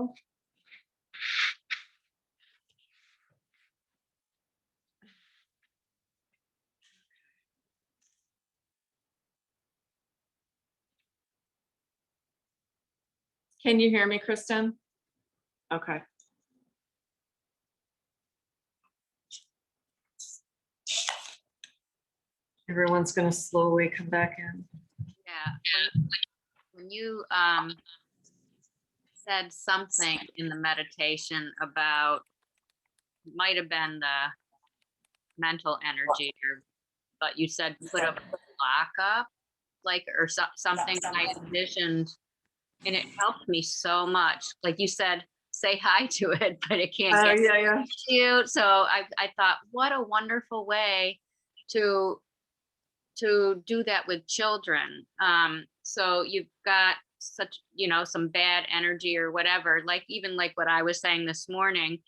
go. Can you hear me, Kristen? Okay. Everyone's going to slowly come back in. Yeah. When you said something in the meditation about, might have been the mental energy, but you said put a block up, like, or something. I envisioned, and it helped me so much. Like you said, say hi to it, but it can't get Yeah. to you. So I thought, what a wonderful way to do that with children. So you've got such, some bad energy or whatever, like even like what I was saying this morning,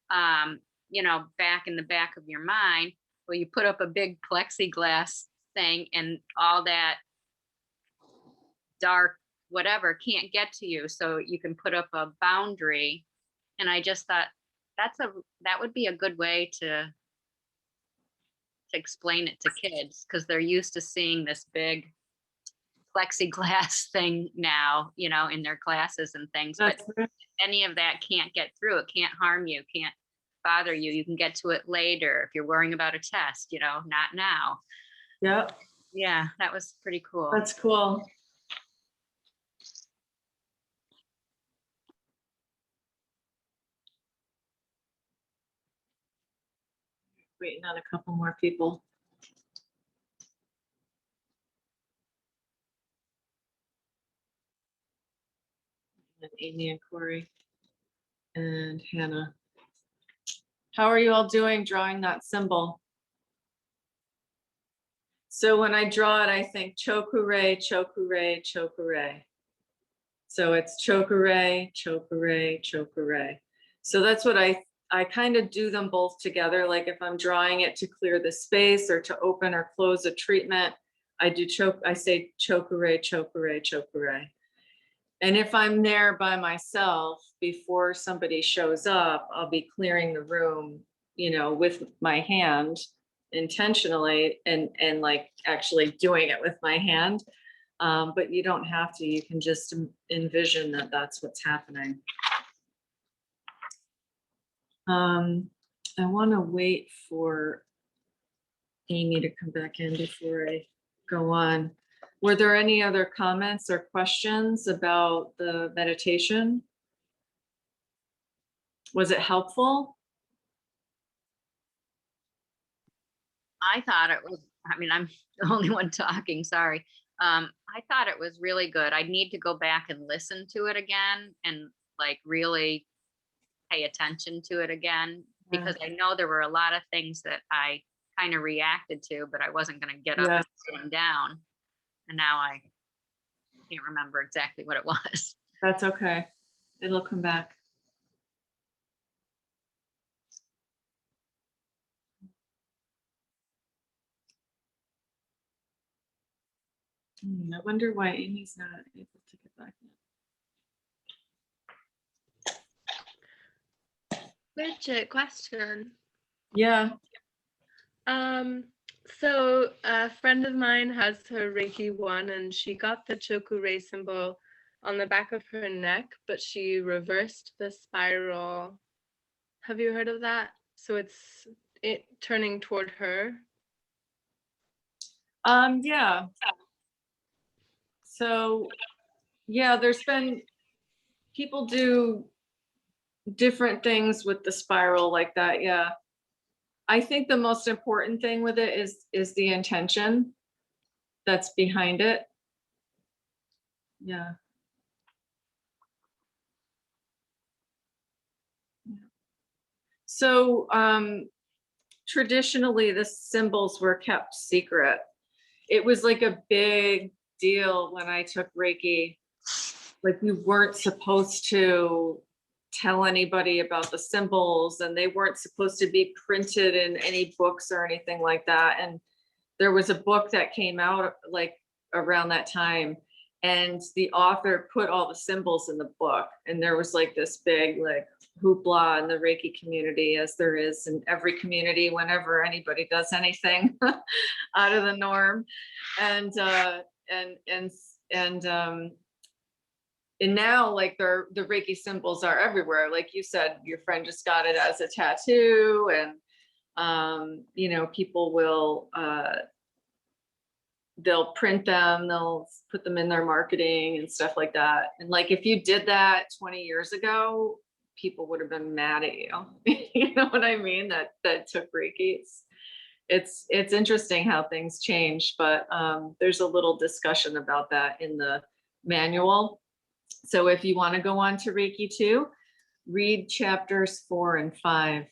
back in the back of your mind, well, you put up a big plexiglass thing and all that dark whatever can't get to you. So you can put up a boundary. And I just thought that would be a good way to explain it to kids, because they're used to seeing this big plexiglass thing now, in their classes and things. But any of that can't get through. It can't harm you, can't bother you. You can get to it later if you're worrying about a test, not now. Yep. Yeah, that was pretty cool. That's cool. Waiting on a couple more people. And Amy and Corey and Hannah. How are you all doing drawing that symbol? So when I draw it, I think chokure, chokure, chokure. So it's chokure, chokure, chokure. So that's what I kind of do them both together. Like if I'm drawing it to clear the space or to open or close a treatment, I say chokure, chokure, chokure. And if I'm there by myself before somebody shows up, I'll be clearing the room, with my hand intentionally and like actually doing it with my hand. But you don't have to, you can just envision that that's what's happening. I want to wait for Amy to come back in before I go on. Were there any other comments or questions about the meditation? Was it helpful? I thought it was, I'm the only one talking, sorry. I thought it was really good. I need to go back and listen to it again and like really pay attention to it again, because I know there were a lot of things that I kind of reacted to, but I wasn't going to get up and sit them down. And now I can't remember exactly what it was. That's okay. It'll come back. I wonder why Amy's not able to get back in. Bridget, question. Yeah. So a friend of mine has her Reiki 1 and she got the Chokure symbol on the back of her neck, but she reversed the spiral. Have you heard of that? So it's turning toward her. Yeah. So yeah, there's been people do different things with the spiral like that. Yeah. I think the most important thing with it is the intention that's behind it. Yeah. So traditionally the symbols were kept secret. It was like a big deal when I took Reiki. Like we weren't supposed to tell anybody about the symbols, and they weren't supposed to be printed in any books or anything like that. And there was a book that came out like around that time, and the author put all the symbols in the book, and there was like this big like hoopla in the Reiki community, as there is in every community whenever anybody does anything out of the norm. And and um and now like the Reiki symbols are everywhere. Like you said, your friend just got it as a tattoo, and you know, people will they'll print them, they'll put them in their marketing and stuff like that. And like if you did that 20 years ago, people would have been mad at you. You know what I mean? That took Reiki. It's interesting how things change, but there's a little discussion about that in the manual. So if you want to go on to Reiki 2, read chapters 4 and 5.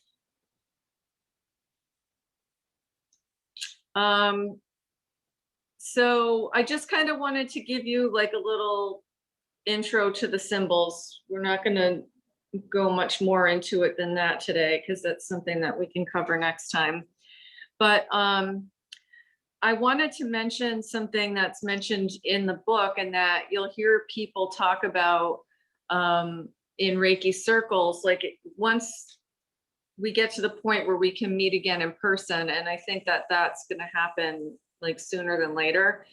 So I just kind of wanted to give you like a little intro to the symbols. We're not going to go much more into it than that today, because that's something that we can cover next time. But I wanted to mention something that's mentioned in the book, and that you'll hear people talk about in Reiki circles, like once we get to the point where we can meet again in person. And I think that that's going to happen like sooner than later,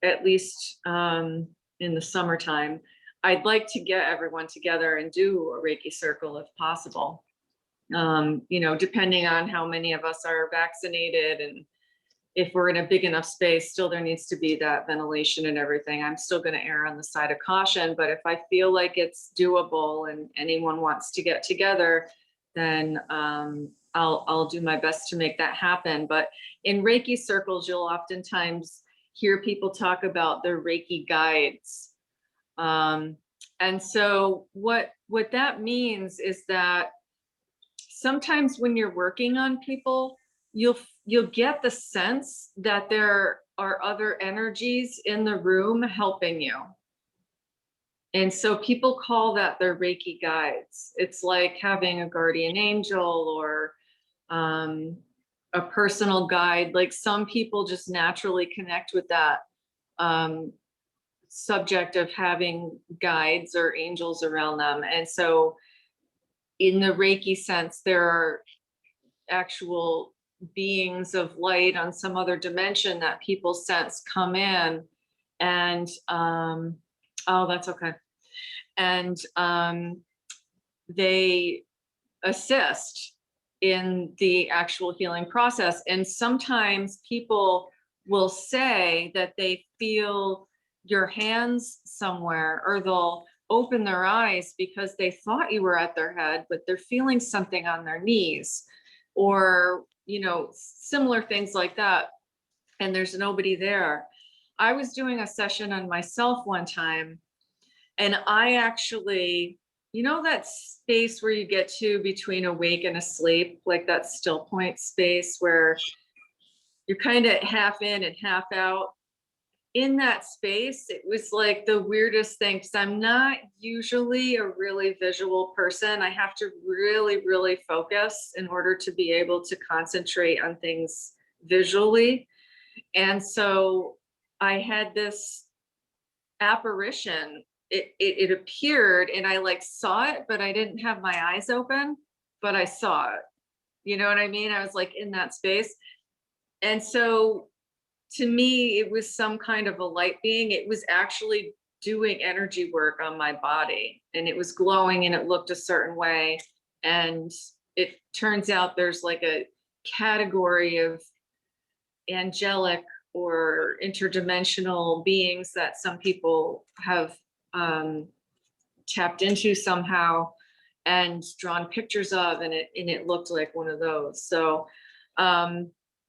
at least in the summertime. I'd like to get everyone together and do a Reiki circle if possible. You know, depending on how many of us are vaccinated, and if we're in a big enough space, still there needs to be that ventilation and everything. I'm still going to err on the side of caution, but if I feel like it's doable and anyone wants to get together, then I'll do my best to make that happen. But in Reiki circles, you'll oftentimes hear people talk about their Reiki guides. And so what that means is that sometimes when you're working on people, you'll get the sense that there are other energies in the room helping you. And so people call that their Reiki guides. It's like having a guardian angel or a personal guide. Like some people just naturally connect with that subject of having guides or angels around them. And so in the Reiki sense, there are actual beings of light on some other dimension that people sense come in, and oh, that's okay. And they assist in the actual healing process. And sometimes people will say that they feel your hands somewhere, or they'll open their eyes because they thought you were at their head, but they're feeling something on their knees, or, you know, similar things like that. And there's nobody there. I was doing a session on myself one time, and I actually, you know, that space where you get to between awake and asleep, like that still point space where you're kind of half in and half out. In that space, it was like the weirdest thing, because I'm not usually a really visual person. I have to really, really focus in order to be able to concentrate on things visually. And so I had this apparition. It appeared, and I like saw it, but I didn't have my eyes open, but I saw it. You know what I mean? I was like in that space. And so to me, it was some kind of a light being. It was actually doing energy work on my body, and it was glowing, and it looked a certain way. And it turns out there's like a category of angelic or interdimensional beings that some people have tapped into somehow and drawn pictures of, and it looked like one of those. So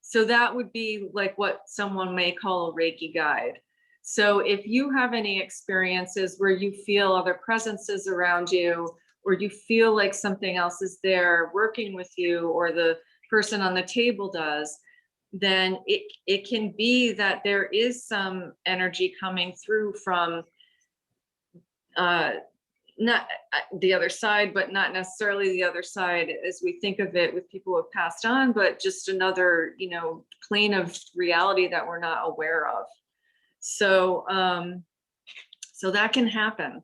so that would be like what someone may call a Reiki guide. So if you have any experiences where you feel other presences around you, or you feel like something else is there working with you, or the person on the table does, then it can be that there is some energy coming through from not the other side, but not necessarily the other side as we think of it with people who have passed on, but just another, you know, plane of reality that we're not aware of. So So that can happen.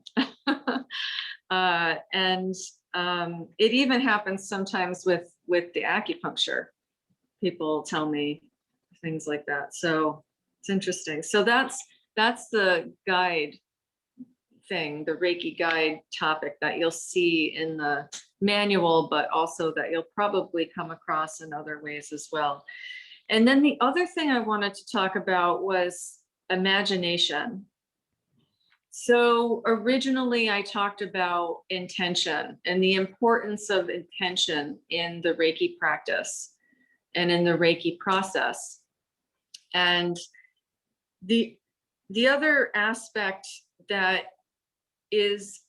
And it even happens sometimes with the acupuncture. People tell me things like that. So it's interesting. So that's the guide thing, the Reiki guide topic that you'll see in the manual, but also that you'll probably come across in other ways as well. And then the other thing I wanted to talk about was imagination. So originally I talked about intention and the importance of intention in the Reiki practice and in the Reiki process. And the other aspect that is,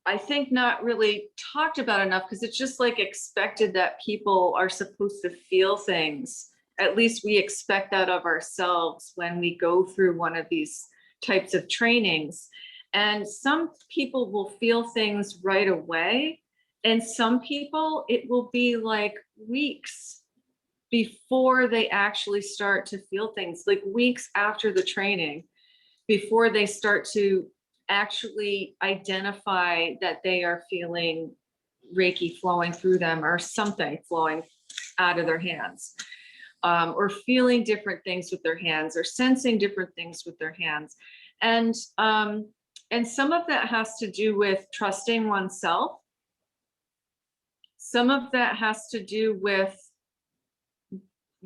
I think, not really talked about enough, because it's just like expected that people are supposed to feel things. At least we expect that of ourselves when we go through one of these types of trainings. And some people will feel things right away. And some people, it will be like weeks before they actually start to feel things, like weeks after the training, before they start to actually identify that they are feeling Reiki flowing through them or something flowing out of their hands, or feeling different things with their hands or sensing different things with their hands. And some of that has to do with trusting oneself. Some of that has to do with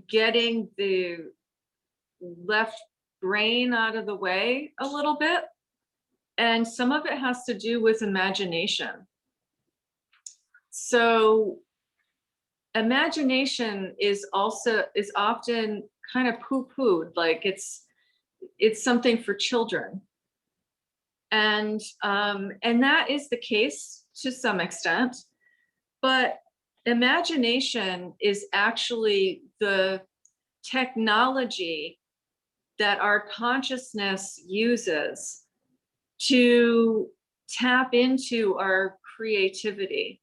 getting the left brain out of the way a little bit. And some of it has to do with imagination. So imagination is often kind of poo-pooed, like it's something for children. And that is the case to some extent, but imagination is actually the technology that our consciousness uses to tap into our creativity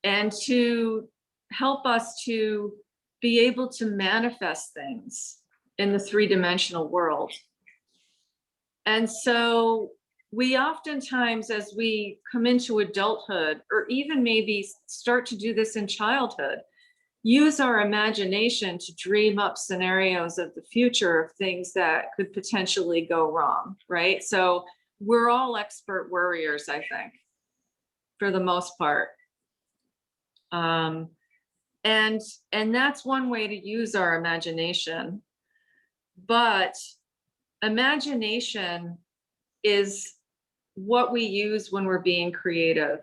and to help us to be able to manifest things in the three-dimensional world. And so we oftentimes, as we come into adulthood, or even maybe start to do this in childhood, use our imagination to dream up scenarios of the future of things that could potentially go wrong, right? So we're all expert worriers, I think, for the most part. And that's one way to use our imagination. But imagination is what we use when we're being creative.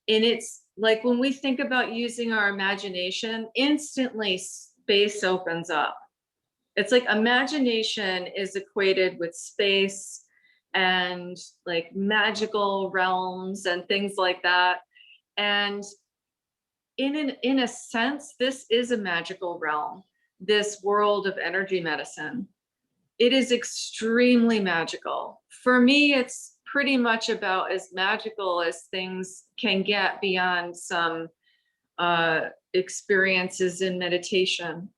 And it's like when we think about using our imagination, instantly space opens up. It's like imagination is equated with space and like magical realms and things like that. And in a sense, this is a magical realm, this world of energy medicine. It is extremely magical. For me, it's pretty much about as magical as things can get beyond some experiences in meditation,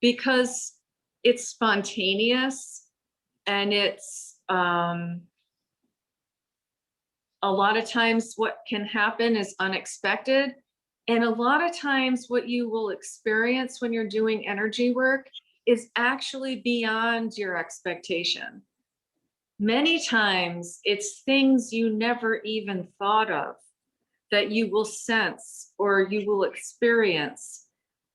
because it's spontaneous and it's a lot of times what can happen is unexpected. And a lot of times what you will experience when you're doing energy work is actually beyond your expectation. Many times it's things you never even thought of that you will sense or you will experience,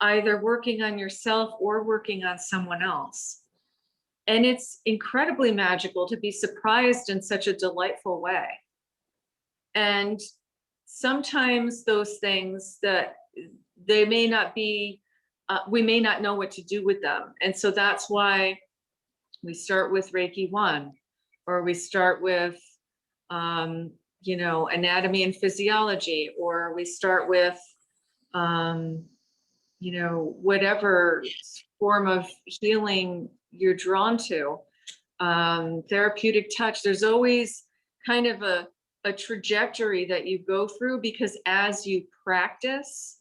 either working on yourself or working on someone else. And it's incredibly magical to be surprised in such a delightful way. And sometimes those things that they may not be, we may not know what to do with them. And so that's why we start with Reiki 1, or we start with, anatomy and physiology, or we start with, whatever form of healing you're drawn to. Therapeutic touch, there's always kind of a trajectory that you go through, because as you practice,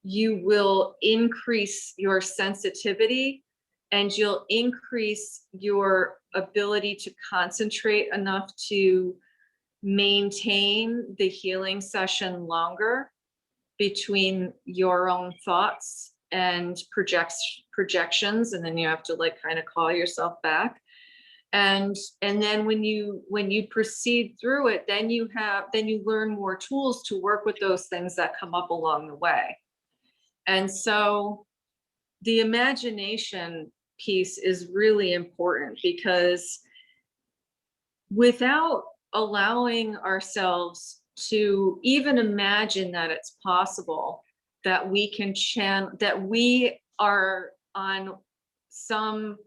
you will increase your sensitivity and you'll increase your ability to concentrate enough to maintain the healing session longer between your own thoughts and projections, and then you have to like kind of call yourself back. And then when you proceed through it, then you learn more tools to work with those things that come up along the way. And so the imagination piece is really important, because without allowing ourselves to even imagine that it's possible that we can that we are on some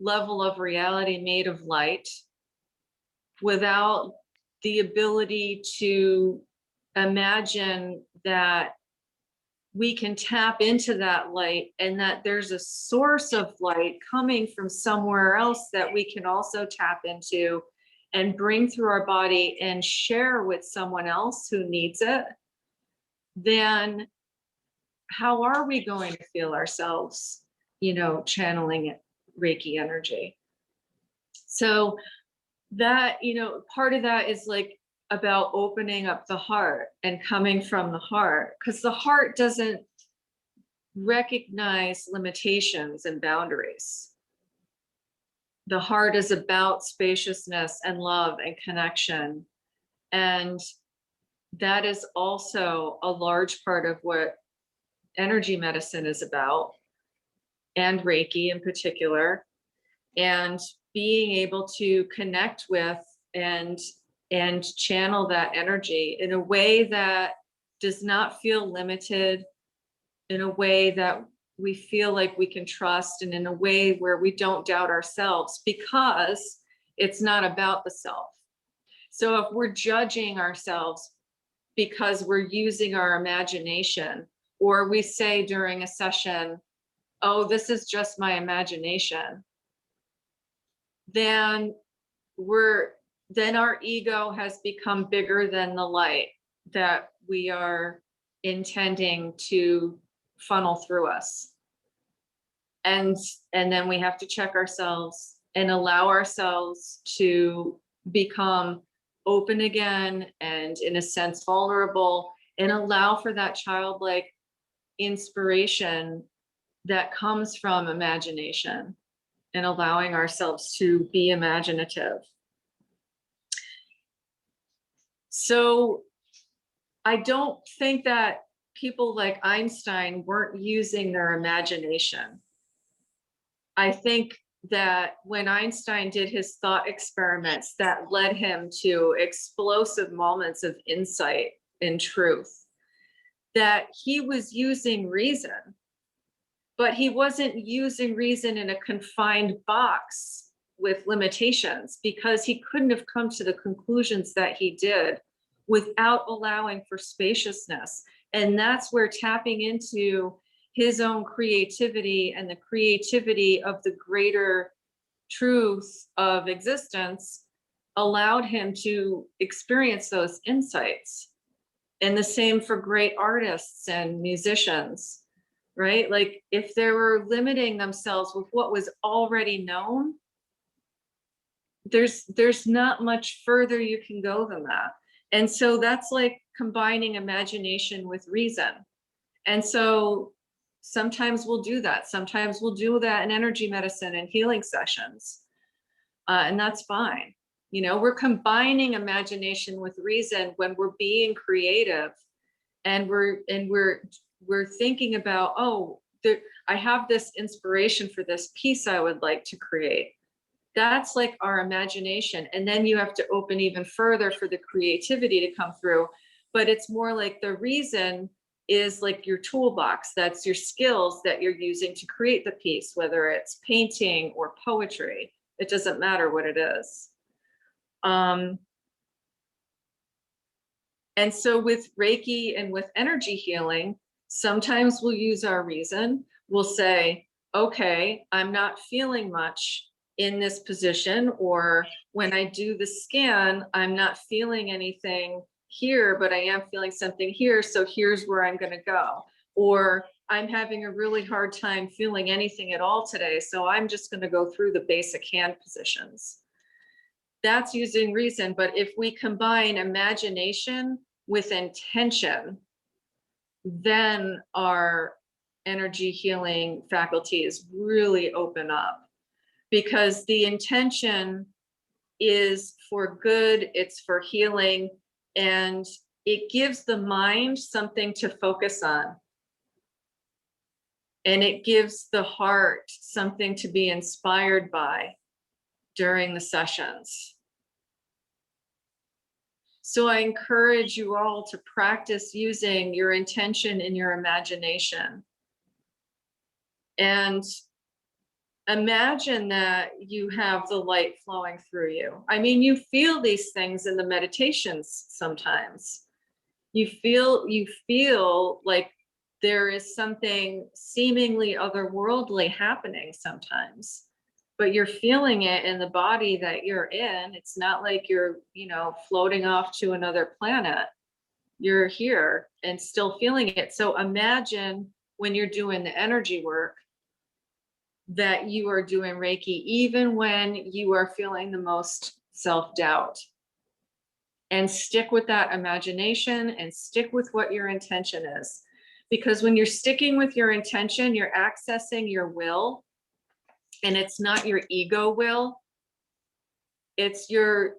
level of reality made of light, without the ability to imagine that we can tap into that light and that there's a source of light coming from somewhere else that we can also tap into and bring through our body and share with someone else who needs it, then how are we going to feel ourselves, channeling Reiki energy? So that, part of that is like about opening up the heart and coming from the heart, because the heart doesn't recognize limitations and boundaries. The heart is about spaciousness and love and connection. And that is also a large part of what energy medicine is about, and Reiki in particular, and being able to connect with and channel that energy in a way that does not feel limited, in a way that we feel like we can trust, and in a way where we don't doubt ourselves, because it's not about the self. So if we're judging ourselves because we're using our imagination, or we say during a session, oh, this is just my imagination, then our ego has become bigger than the light that we are intending to funnel through us. And then we have to check ourselves and allow ourselves to become open again, and in a sense vulnerable, and allow for that childlike inspiration that comes from imagination, and allowing ourselves to be imaginative. So I don't think that people like Einstein weren't using their imagination. I think that when Einstein did his thought experiments that led him to explosive moments of insight and truth, that he was using reason, but he wasn't using reason in a confined box with limitations, because he couldn't have come to the conclusions that he did without allowing for spaciousness. And that's where tapping into his own creativity and the creativity of the greater truth of existence allowed him to experience those insights. And the same for great artists and musicians, right? Like if they were limiting themselves with what was already known, there's not much further you can go than that. And so that's like combining imagination with reason. And so sometimes we'll do that. Sometimes we'll do that in energy medicine and healing sessions. And that's fine. We're combining imagination with reason when we're being creative, and we're thinking about, I have this inspiration for this piece I would like to create. That's like our imagination. And then you have to open even further for the creativity to come through. But it's more like the reason is like your toolbox. That's your skills that you're using to create the piece, whether it's painting or poetry. It doesn't matter what it is. And so with Reiki and with energy healing, sometimes we'll use our reason. We'll say, okay, I'm not feeling much in this position, or when I do the scan, I'm not feeling anything here, but I am feeling something here. So here's where I'm going to go. Or I'm having a really hard time feeling anything at all today, so I'm just going to go through the basic hand positions. That's using reason, but if we combine imagination with intention, then our energy healing faculties really open up, because the intention is for good, it's for healing, and it gives the mind something to focus on. And it gives the heart something to be inspired by during the sessions. So I encourage you all to practice using your intention and your imagination. And imagine that you have the light flowing through you. I mean, you feel these things in the meditations sometimes. You feel like there is something seemingly otherworldly happening sometimes, but you're feeling it in the body that you're in. It's not like you're, floating off to another planet. You're here and still feeling it. So imagine when you're doing the energy work that you are doing Reiki, even when you are feeling the most self-doubt. And stick with that imagination and stick with what your intention is. Because when you're sticking with your intention, you're accessing your will, and it's not your ego will. It's your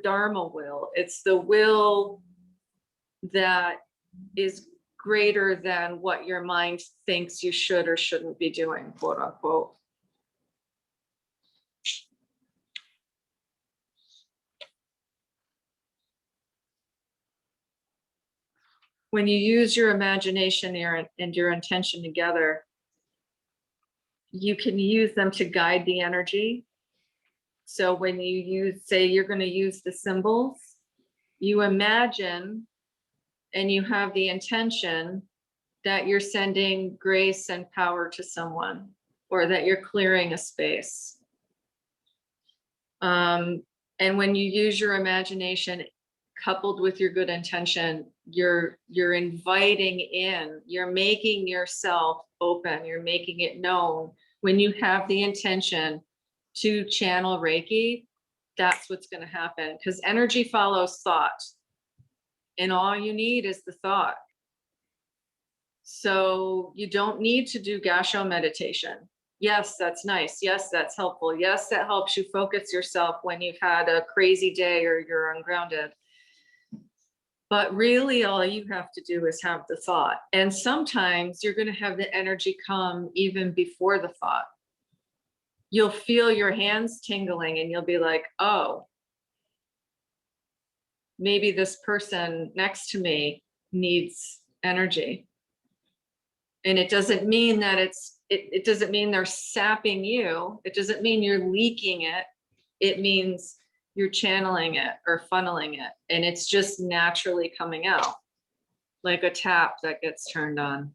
Dharma will. It's the will that is greater than what your mind thinks you should or shouldn't be doing, quote unquote. When you use your imagination and your intention together, you can use them to guide the energy. So when you say you're going to use the symbols, you imagine and you have the intention that you're sending grace and power to someone, or that you're clearing a space. And when you use your imagination coupled with your good intention, you're inviting in, you're making yourself open, you're making it known. When you have the intention to channel Reiki, that's what's going to happen, because energy follows thought, and all you need is the thought. So you don't need to do Gassho meditation. Yes, that's nice. Yes, that's helpful. Yes, that helps you focus yourself when you've had a crazy day or you're ungrounded. But really, all you have to do is have the thought. And sometimes you're going to have the energy come even before the thought. You'll feel your hands tingling and you'll be like, oh, maybe this person next to me needs energy. And it doesn't mean that it doesn't mean they're sapping you. It doesn't mean you're leaking it. It means you're channeling it or funneling it. And it's just naturally coming out like a tap that gets turned on.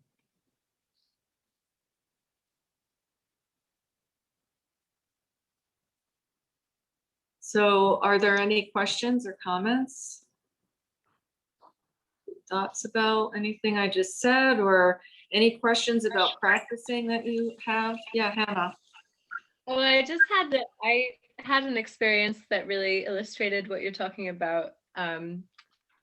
So are there any questions or comments? Thoughts about anything I just said, or any questions about practicing that you have? Yeah, Hannah. Well, I had an experience that really illustrated what you're talking about.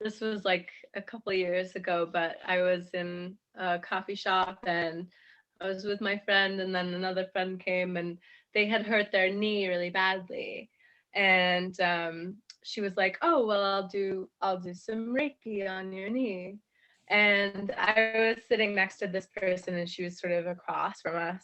This was like a couple of years ago, but I was in a coffee shop and I was with my friend, and then another friend came and they had hurt their knee really badly. And she was like, "Oh, well, I'll do some Reiki on your knee." And I was sitting next to this person and she was sort of across from us.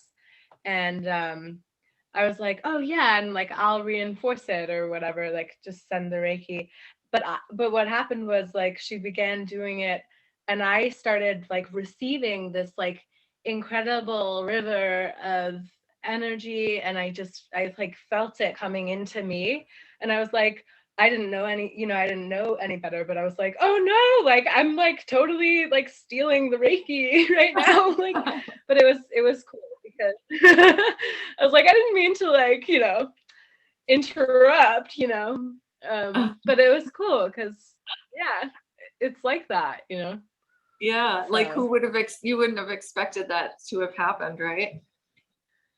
And I was like, "Oh yeah," and like I'll reinforce it or whatever, like just send the Reiki. But what happened was like she began doing it, and I started like receiving this like incredible river of energy, and I like felt it coming into me, and I was like, I didn't know any better, but I was like, oh no, like I'm like totally like stealing the Reiki right now, like. But it was cool because I was like, I didn't mean to like interrupt, but it was cool because yeah, it's like that. Yeah, like So, who would have, you wouldn't have expected that to have happened, right?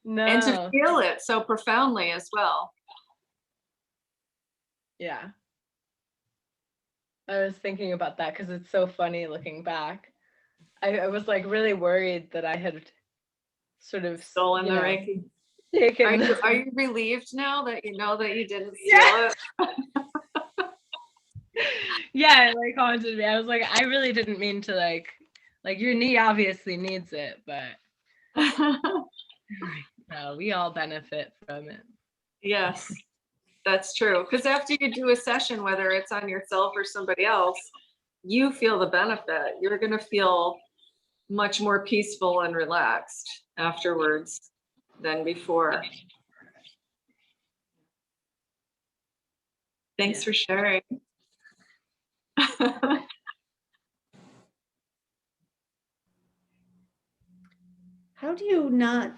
And to no, feel it so profoundly as well. yeah. I was thinking about that because it's so funny looking back. I was like really worried that I had sort of, Stolen the Reiki. taken. Are you relieved now that you know that you didn't Yeah. steal it? Yeah, it like haunted me. I was like, I really didn't mean to like your knee obviously needs it, but no, we all benefit from it. Yes, that's true. Because after you do a session, whether it's on yourself or somebody else, you feel the benefit. You're going to feel much more peaceful and relaxed afterwards than before. Thanks Yeah. for sharing. How do you not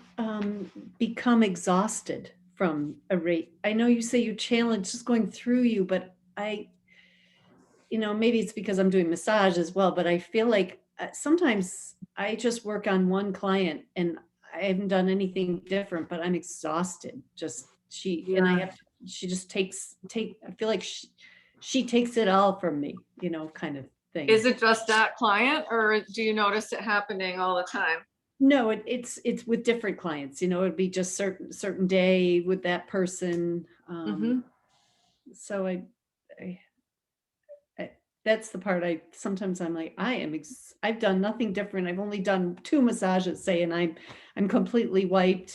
become exhausted from a rate? I know you say you challenge just going through you, but maybe it's because I'm doing massage as well, but I feel like sometimes I just work on one client and I haven't done anything different, but I'm exhausted. Just and I Yeah. she just I feel like she takes it all from me, kind of thing. Is it just that client, or do you notice it happening all the time? No, it's with different clients, it'd be just certain day with that person. Mhm. So I, I that's the part sometimes I'm like, I've done nothing different. I've only done 2 massages, say, and I'm completely wiped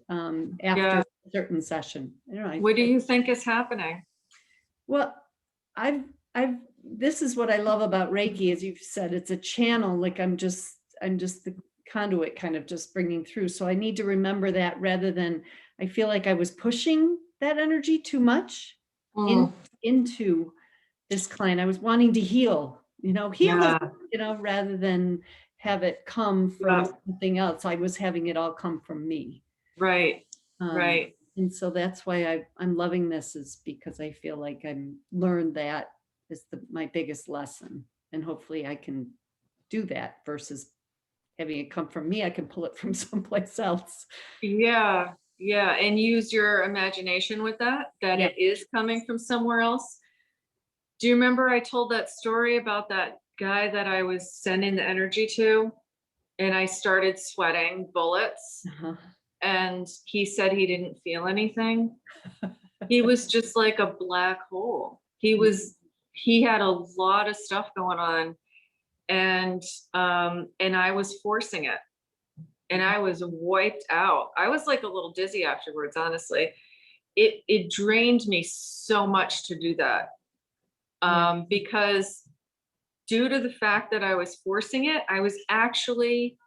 after Yeah. a certain session. I don't know. What do you think is happening? Well, I've this is what I love about Reiki, as you've said, it's a channel. Like I'm just the conduit, kind of just bringing through. So I need to remember that, rather than I feel like I was pushing that energy too much Mm, into this client. I was wanting to heal, yeah. rather than have it come from Yeah. something else. I was having it all come from me. Right. Um, Right. and so that's why I'm loving this, is because I feel like I'm learned that is my biggest lesson. And hopefully I can do that versus having it come from me. I can pull it from someplace else. Yeah. Yeah. And use your imagination with that Yeah. it is coming from somewhere else. Do you remember I told that story about that guy that I was sending the energy to, and I started sweating bullets, Uh-huh. and he said he didn't feel anything? He was just like a black hole. He had a lot of stuff going on, and I was forcing it, and I was wiped out. I was like a little dizzy afterwards, honestly. It drained me so much to do that. Because due to the fact that I was forcing it, I was actually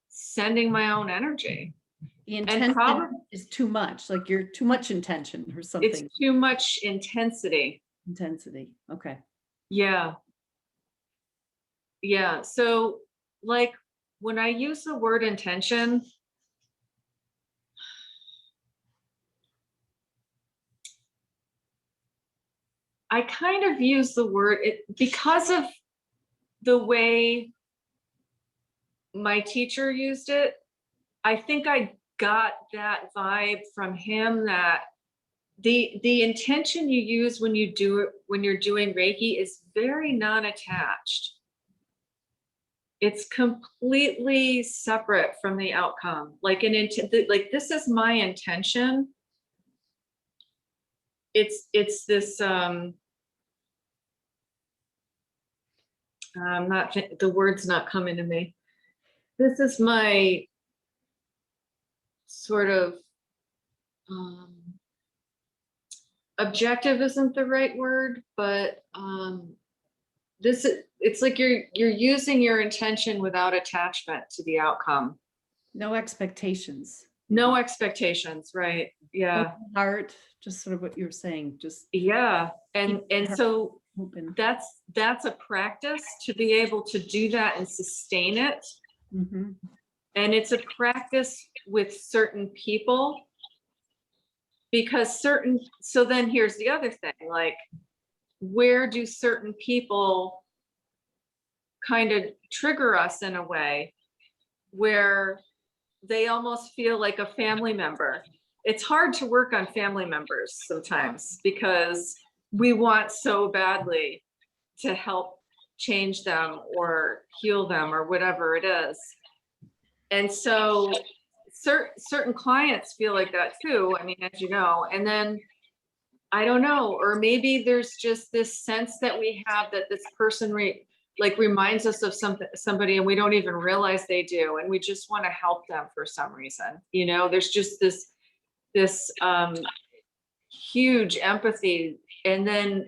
sending my own energy. The And intention probably is too much, like you're too much intention or it's something. too much intensity. Intensity. Okay. Yeah. Yeah. So, like, when I use the word intention, I kind of use the word because of the way my teacher used it. I think I got that vibe from him, that the intention you use when you're doing Reiki is very non-attached. It's completely separate from the outcome. Like like, this is my intention. It's this not the word's not coming to me. This is my sort of um objective isn't the right word, but it's like you're using your intention without attachment to the outcome. No expectations. No expectations, right? Yeah. Open heart, just sort of what you were saying, just Yeah. And heart so open. that's a practice to be able to do that and sustain it. Mhm. And it's a practice with certain people, because so then here's the other thing, like, where do certain people kind of trigger us in a way where they almost feel like a family member. It's hard to work on family members sometimes because we want so badly to help change them or heal them or whatever it is. And so certain clients feel like that too. I mean, as you know, and then I don't know, or maybe there's just this sense that we have that this person reminds us of somebody and we don't even realize they do, and we just want to help them for some reason. You know, there's just this huge empathy, and then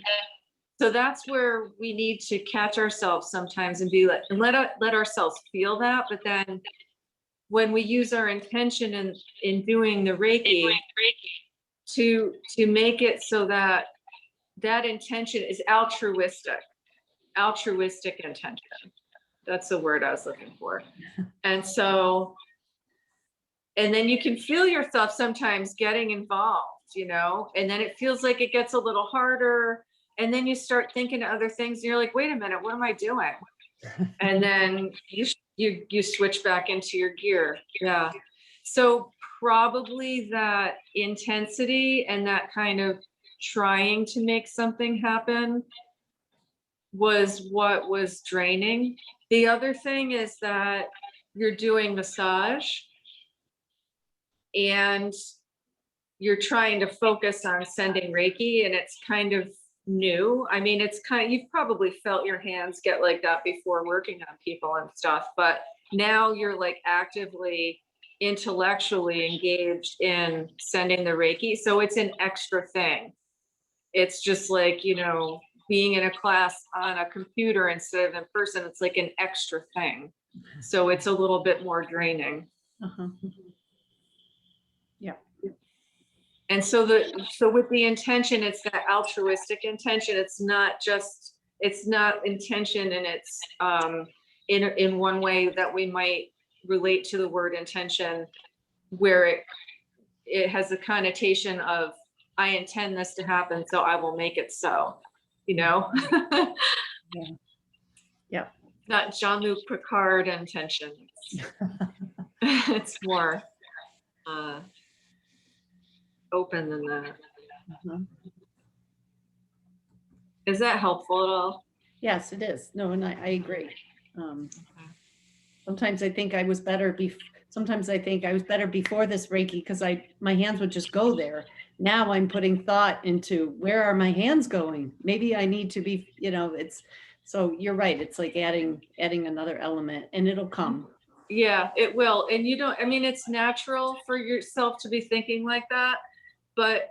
so that's where we need to catch ourselves sometimes and be let ourselves feel that. But then when we use our intention in doing the Reiki to make it so that that intention is altruistic intention. That's the word I was looking for. And so, and then you can feel yourself sometimes getting involved, you know, and then it feels like it gets a little harder. And then you start thinking of other things and you're like, wait a minute, what am I doing? And then you switch back into your gear. Yeah. So probably that intensity and that kind of trying to make something happen was what was draining. The other thing is that you're doing massage and you're trying to focus on sending Reiki, and it's kind of new. I mean, it's kind of, you've probably felt your hands get like that before working on people and stuff, but now you're like actively intellectually engaged in sending the Reiki. So it's an extra thing. It's just like, you know, being in a class on a computer instead of in person, it's like an extra thing. So it's a little bit more draining. Uh-huh. Yeah. And so with the intention, it's that altruistic intention. It's not intention, and it's in one way that we might relate to the word intention, where it has a connotation of, I intend this to happen, so I will make it so, you know? Yeah. Yeah. Not Jean-Luc Picard intention. It's more open than that. Uh-huh. Is that helpful at all? Yes, it is. No, and I agree. Sometimes I think I was better before this Reiki because my hands would just go there. Now I'm putting thought into, where are my hands going? Maybe I need to be, you know, so you're right. It's like adding another element, and it'll come. Yeah, it will. And I mean, it's natural for yourself to be thinking like that, but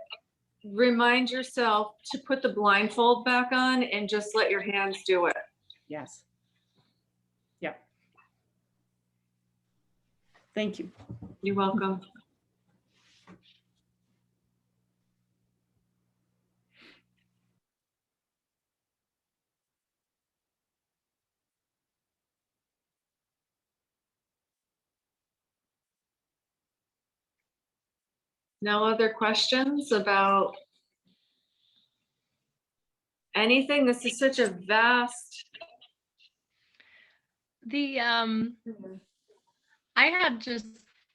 remind yourself to put the blindfold back on and just let your hands do it. Yes. Yeah. Thank you. You're welcome. No other questions about anything? This is such a vast. I had just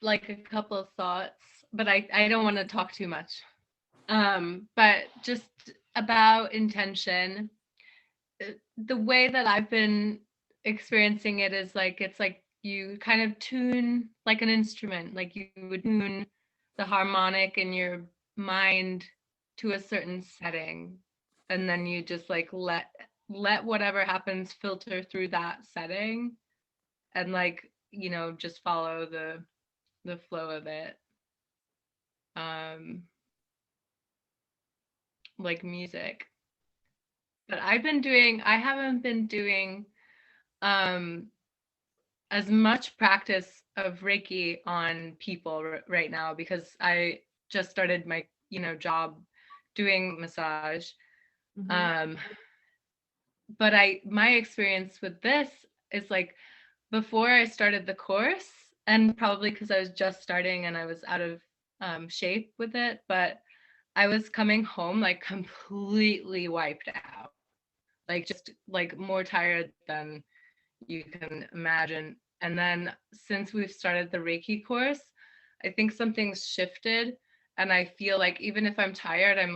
like a couple of thoughts, but I don't want to talk too much. But just about intention, the way that I've been experiencing it is like, it's like you kind of tune like an instrument, like you would tune the harmonic in your mind to a certain setting, and then you just like let whatever happens filter through that setting, and like, you know, just follow the flow of it, like music. But I haven't been doing as much practice of Reiki on people right now, because I just started my, you know, job doing massage. Mm-hmm. But my experience with this is like, before I started the course, and probably because I was just starting and I was out of shape with it, but I was coming home like completely wiped out, like just like more tired than, you can imagine. And then since we've started the Reiki course, I think something's shifted. And I feel like even if I'm tired, I'm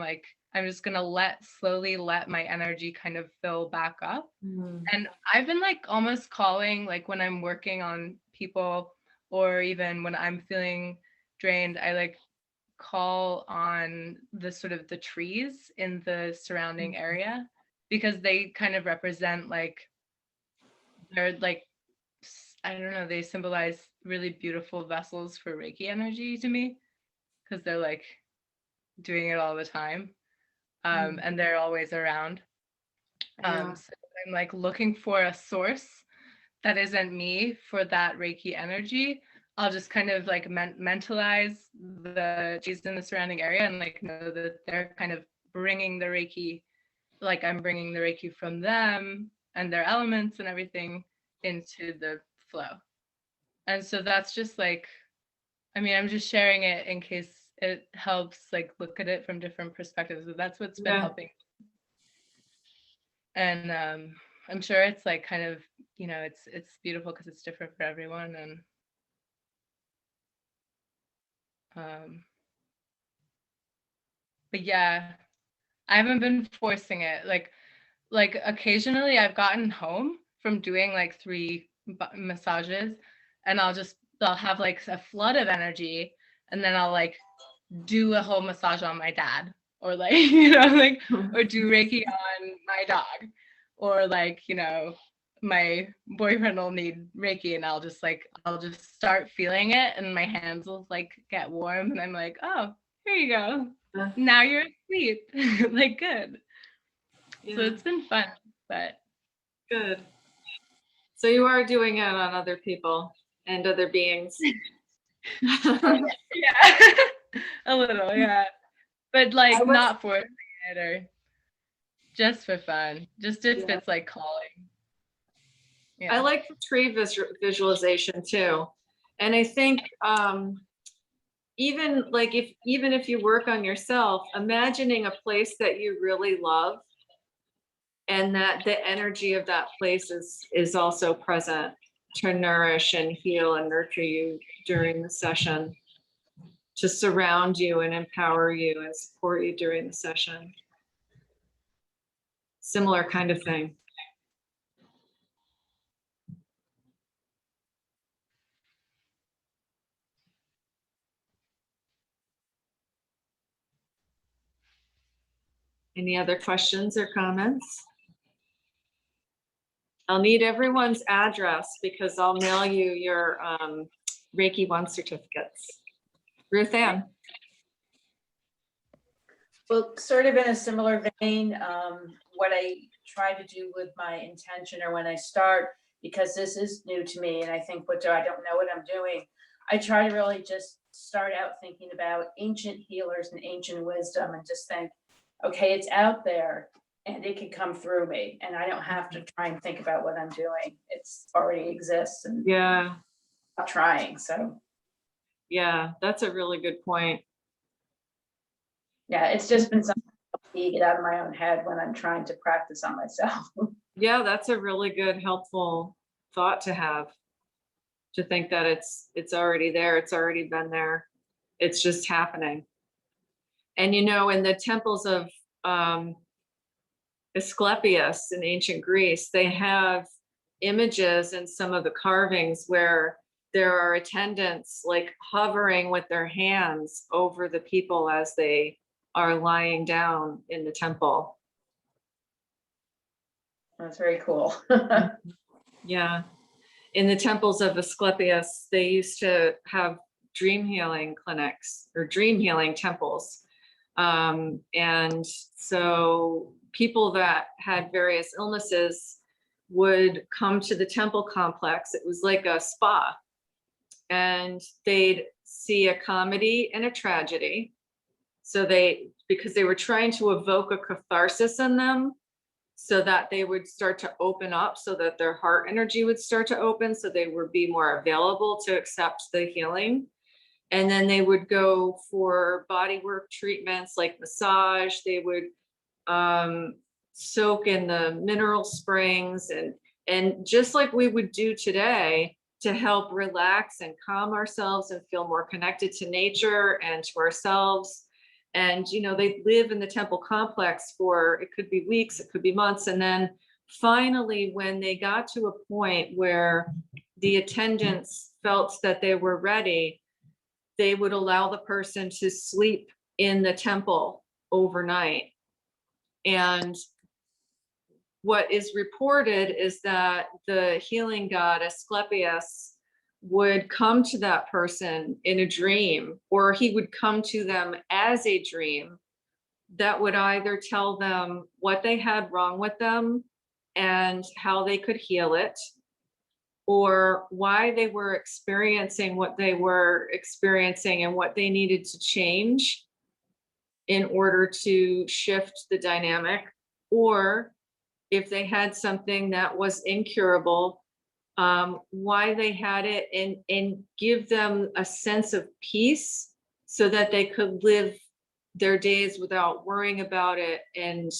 just gonna slowly let my energy kind of fill back up. And I've been like almost calling, like when I'm working on people or even when I'm feeling drained, I like call on the sort of the trees in the surrounding area, because they kind of represent like, they're like, I don't know, they symbolize really beautiful vessels for Reiki energy to me, because they're like doing it all the time. And they're always around. Yeah. So I'm like looking for a source that isn't me for that Reiki energy. I'll just kind of like mentalize the trees in the surrounding area and like know that they're kind of bringing the Reiki, like I'm bringing the Reiki from them and their elements and everything into the flow. And so that's just like, I mean, I'm just sharing it in case it helps like look at it from different perspectives. But that's what's been helping. And I'm sure it's like kind of, you know, it's beautiful because it's different for everyone. And but yeah, I haven't been forcing it. Like occasionally I've gotten home from doing like 3 massages, and I'll have like a flood of energy, and then I'll like do a whole massage on my dad, or like, you know, like, or do Reiki on my dog, or like, you know, my boyfriend will need Reiki, and I'll just start feeling it, and my hands will like get warm, and I'm like, oh, here you go. Now you're asleep. Like, good. Yeah. So it's been fun, but Good. So you are doing it on other people and other beings. yeah, a little, yeah, but like not forcing it or just for fun, just if it's like calling. Yeah. I like the tree visualization too. And I think even if you work on yourself, imagining a place that you really love and that the energy of that place is also present to nourish and heal and nurture you during the session, to surround you and empower you and support you during the session. Similar kind of thing. Any other questions or comments? I'll need everyone's address because I'll mail you your Reiki 1 certificates. Ruth Ann. Well, sort of in a similar vein, what I try to do with my intention, or when I start, because this is new to me and I think, I don't know what I'm doing. I try to really just start out thinking about ancient healers and ancient wisdom, and just think, okay, it's out there and it can come through me, and I don't have to try and think about what I'm doing. It's already exists, and Yeah. I'm trying. So Yeah, that's a really good point. yeah, it's just been something to help me get out of my own head when I'm trying to practice on myself. Yeah, that's a really good, helpful thought to have. To think that it's already there, it's already been there. It's just happening. And you know, in the temples of Asclepius in ancient Greece, they have images in some of the carvings where there are attendants like hovering with their hands over the people as they are lying down in the temple. That's very cool. Yeah. In the temples of Asclepius, they used to have dream healing clinics or dream healing temples. And so people that had various illnesses would come to the temple complex. It was like a spa, and they'd see a comedy and a tragedy. So because they were trying to evoke a catharsis in them, so that they would start to open up, so that their heart energy would start to open, so they would be more available to accept the healing. And then they would go for body work treatments like massage. They would soak in the mineral springs And just like we would do today to help relax and calm ourselves and feel more connected to nature and to ourselves. And, you know, they live in the temple complex for, it could be weeks, it could be months. And then finally, when they got to a point where the attendants felt that they were ready, they would allow the person to sleep in the temple overnight. And what is reported is that the healing god Asclepius would come to that person in a dream, or he would come to them as a dream that would either tell them what they had wrong with them and how they could heal it, or why they were experiencing what they were experiencing and what they needed to change in order to shift the dynamic, or if they had something that was incurable, why they had it, and give them a sense of peace so that they could live their days without worrying about it, and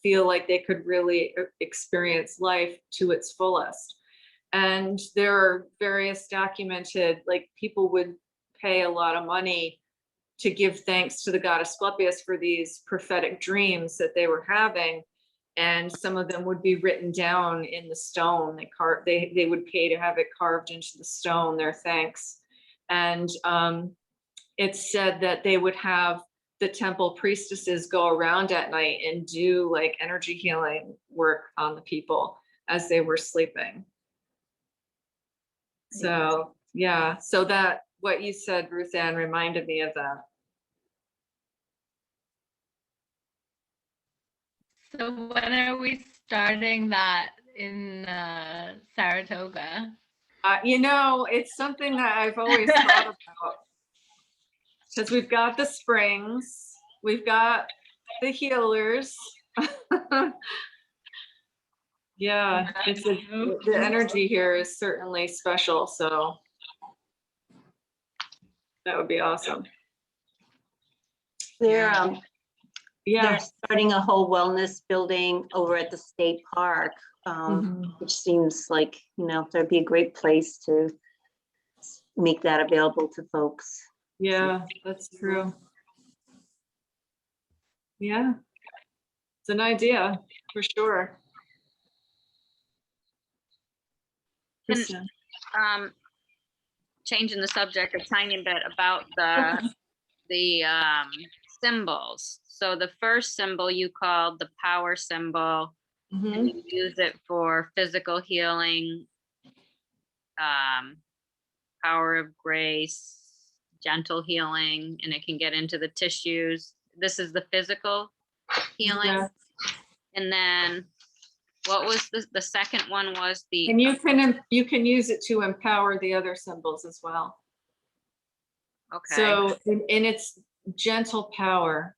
feel like they could really experience life to its fullest. And there are various documented, like people would pay a lot of money to give thanks to the god Asclepius for these prophetic dreams that they were having. And some of them would be written down in the stone. They would pay to have it carved into the stone, their thanks. And it's said that they would have the temple priestesses go around at night and do like energy healing work on the people as they were sleeping. So yeah, so that what you said, Ruth Ann, reminded me of that. So when are we starting that in Saratoga? You know, it's something that I've always thought about, because we've got the springs, we've got the healers. Yeah, the energy here is certainly special, so that would be awesome. They're Yeah. starting a whole wellness building over at the state park, which seems like, you know, that'd be a great place to make that available to folks. Yeah, that's true. Yeah, it's an idea for sure. And, Kristen. changing the subject a tiny bit about the symbols. So the first symbol you called the power symbol, and you use it for physical healing, power of grace, gentle healing, and it can get into the tissues. This is the physical healing. Yeah. And then what was the second one was the, And you can use it to empower the other symbols as well. okay. So in its gentle power.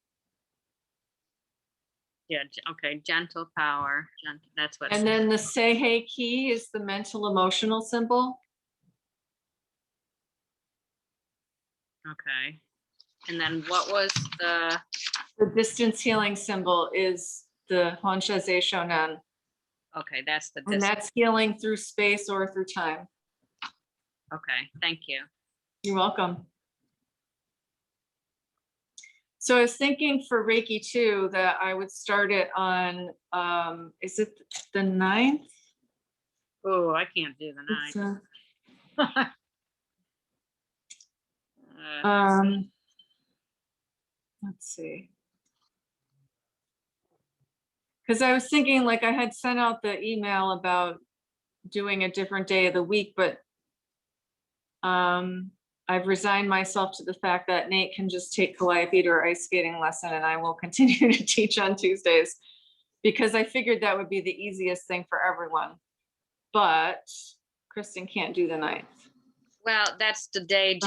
Yeah, okay, gentle power. That's what. And then the Seihei key is the mental emotional symbol. Okay. And then what was the distance healing symbol is the Honsha Zei Shonan. okay, that's the And that's healing through space or through time. okay, thank you. You're welcome. So I was thinking for Reiki too, that I would start it on, is it the 9th? Oh, I can't do the It's, 9th. Let's see. Because I was thinking, like, I had sent out the email about doing a different day of the week, but I've resigned myself to the fact that Nate can just take Calliope or ice skating lesson, and I will continue to teach on Tuesdays, because I figured that would be the easiest thing for everyone. But Kristen can't do the 9th. Well, that's the day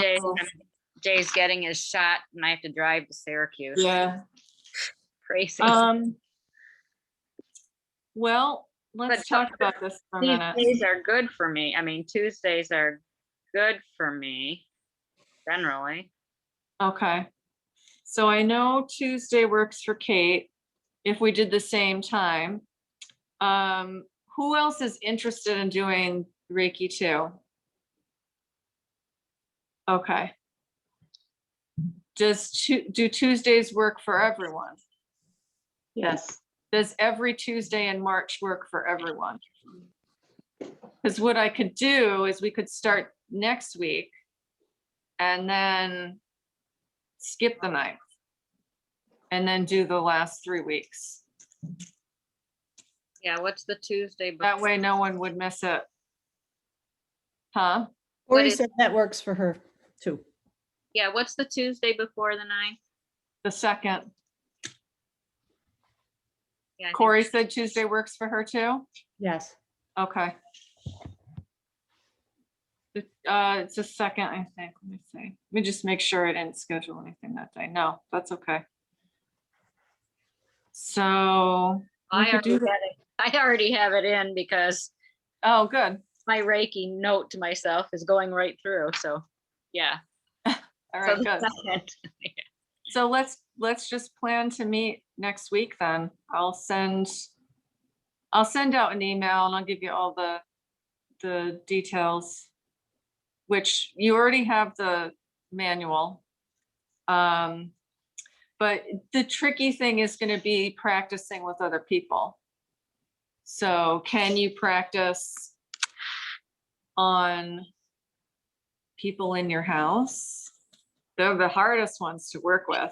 Jay's getting his shot, and I have to drive to Syracuse. Yeah. Crazy. Well, let's talk about this for a minute. Tuesdays are good for me. I mean, Tuesdays are good for me, generally. Okay. So I know Tuesday works for Kate if we did the same time. who else is interested in doing Reiki 2? Okay. Do Tuesdays work for everyone? Yes. Does every Tuesday in March work for everyone? Because what I could do is we could start next week and then skip the 9th and then do the last 3 weeks. Yeah, what's the Tuesday? That before? way no one would miss it. Huh? Cory is- said that works for her too. Yeah, what's the Tuesday before the 9th? The 2nd. Yeah, I think- Corey said Tuesday works for her too? Yes. Okay. It's the 2nd, I think. Let me see. Let me just make sure I didn't schedule anything that day. No, that's okay. So we I could do already that. had it- I already have it in because Oh, good. my Reiki note to myself is going right through, so, yeah. All So right, the good. 2nd. So let's just plan to meet next week then. I'll send out an email and I'll give you all the details, which you already have the manual. But the tricky thing is going to be practicing with other people. So can you practice on people in your house? They're the hardest ones to work with.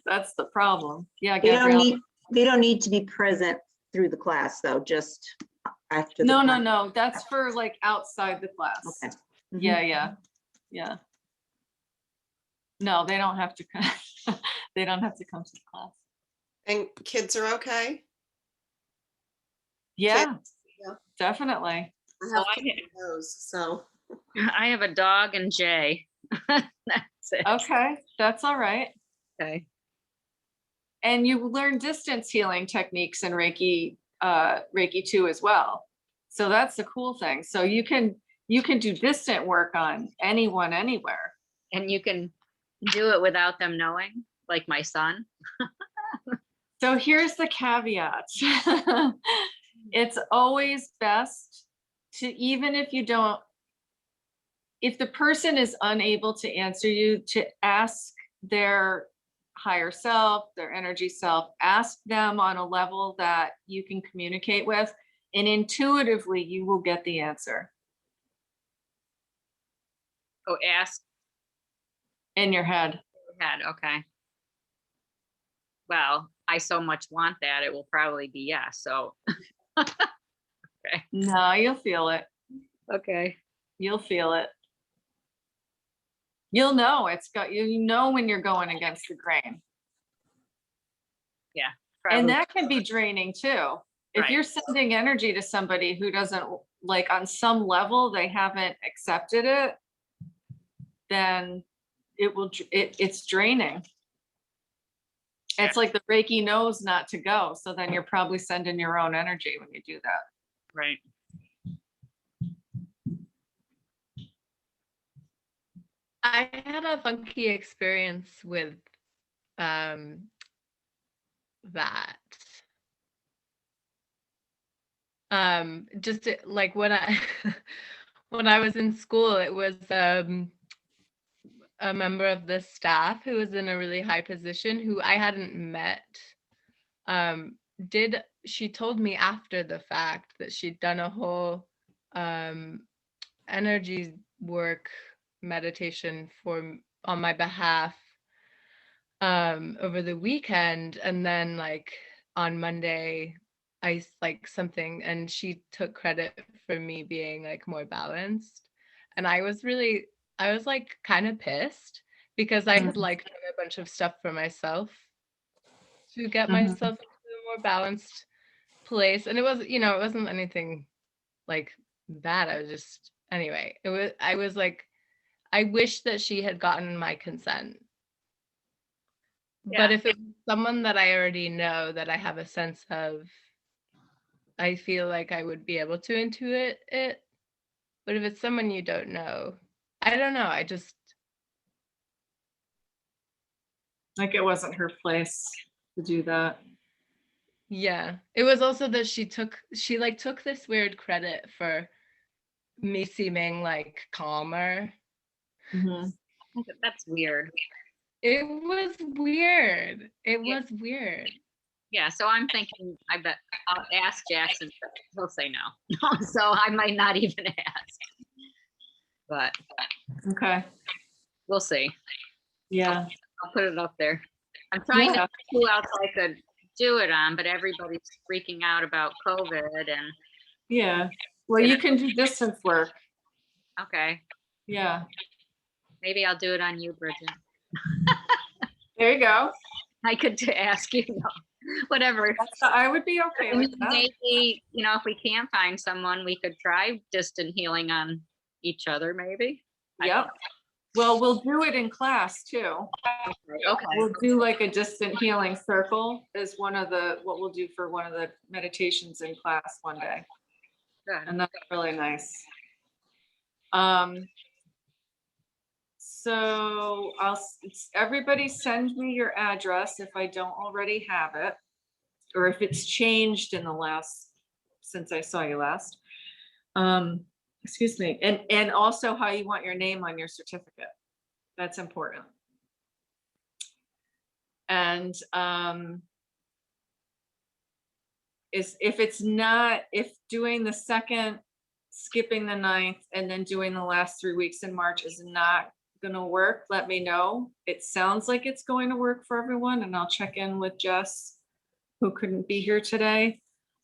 That's the problem. Yeah, They don't Gabrielle. need, they don't need to be present through the class though, just after. the No, no, class. no. That's for like outside the class. Okay. Mhm. Yeah. No, they don't have to come. They don't have to come to the class. And kids are okay? Yeah, Yeah. definitely. I So have I kids with those, so. I have a dog and Jay. That's it. Okay, that's all right. Okay. And you learn distance healing techniques in Reiki 2 as well. So that's the cool thing. So you can do distant work on anyone, anywhere. And you can do it without them knowing, like my son. So here's the caveat. It's always best to, even if you don't, if the person is unable to answer you, to ask their higher self, their energy self, ask them on a level that you can communicate with, and intuitively you will get the answer Oh, ask in your head. your head. Okay. Well, I so much want that, it will probably be yes. So, No, you'll feel it. okay. You'll feel it. You'll know it's got, you know when you're going against the grain. And Probably. that can be draining too. If Right. you're sending energy to somebody who doesn't, like, on some level, they haven't accepted it, then it's draining. Yeah. It's like the Reiki knows not to go. So then you're probably sending your own energy when you do that. Right. I had a funky experience with that. Just like when I when I was in school, it was a member of the staff who was in a really high position who I hadn't met. She told me after the fact that she'd done a whole energy work meditation on my behalf over the weekend, and then like on Monday I like something, and she took credit for me being like more balanced, and I was like kind of pissed because I had like done a bunch of stuff for myself to get myself into a more balanced place, and it wasn't anything like that. I was just, anyway, I was like, I wish that she had gotten my consent. But Yeah. if it was someone that I already know, that I have a sense of, I feel like I would be able to intuit it. But if it's someone you don't know, I don't know. I just, Like it wasn't her place to do that. Yeah. It was also that she took this weird credit for me seeming like calmer. Mhm. That's weird. It was weird. It Yeah. was weird. Yeah, so I'm thinking, I bet I'll ask Jackson, he'll say no. So I might not even ask. But Okay, we'll see. yeah, I'll put it up there. I'm trying Yeah. to see who else I could do it on, but everybody's freaking out about COVID and, yeah. Well, you can do distance work. okay, Yeah, maybe I'll do it on you, Bridget. there you go. I could ask you, whatever. I would be okay I mean, with that. maybe, if we can't find someone, we could try distant healing on each other, maybe. I don't Yep. Well, we'll do it in class too. know. Okay, We'll do like a distant healing circle is what we'll do for one of the meditations in class one day. good. And that's really nice. So everybody send me your address if I don't already have it, or if it's changed in since I saw you last. Excuse me, and also how you want your name on your certificate. That's important. And if doing the second, skipping the 9th, and then doing the last 3 weeks in March is not gonna work, let me know. It sounds like it's going to work for everyone, and I'll check in with Jess, who couldn't be here today.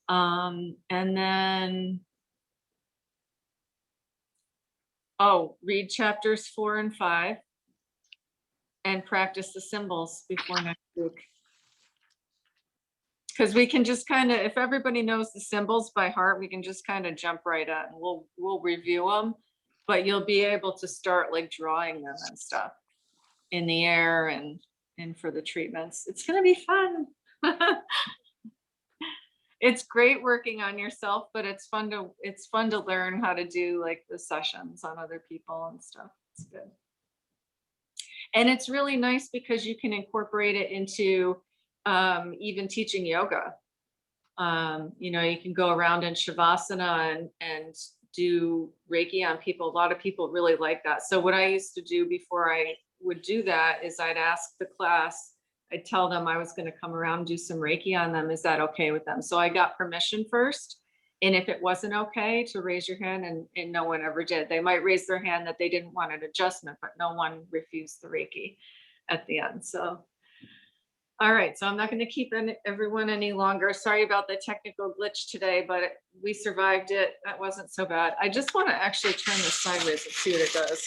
And then, read chapters 4 and 5 and practice the symbols before next week. Because we can just kind of, if everybody knows the symbols by heart, we can just kind of jump right at and we'll review them. But you'll be able to start like drawing them and stuff in the air and for the treatments. It's gonna be fun. It's great working on yourself, but it's fun to learn how to do like the sessions on other people and stuff. It's good. And it's really nice because you can incorporate it into even teaching yoga. You can go around in Shavasana and do Reiki on people. A lot of people really like that. So what I used to do before I would do that is I'd ask the class, I'd tell them I was going to come around and do some Reiki on them. Is that okay with them? So I got permission first. And if it wasn't okay, to raise your hand, and no one ever did. They might raise their hand that they didn't want an adjustment, but no one refused the Reiki at the end. So, all right, so I'm not going to keep everyone any longer. Sorry about the technical glitch today, but we survived it. That wasn't so bad. I just want to actually turn this sideways and see what it does.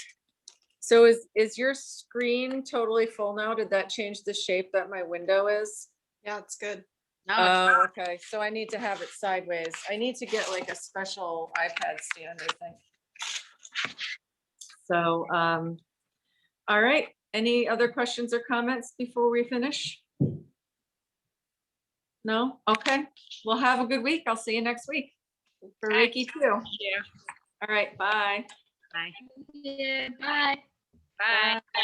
So is your screen totally full now? Did that change the shape that my window is? Yeah, it's good. No, it's Oh, okay. So I need to have it sideways. I need to get like a special iPad stand, I think. So, all right. Any other questions or comments before we finish? No? Okay. Well, have a good week. I'll see you next week for Reiki 2. yeah. All right. Bye. Bye. Yeah, bye. Bye. Bye.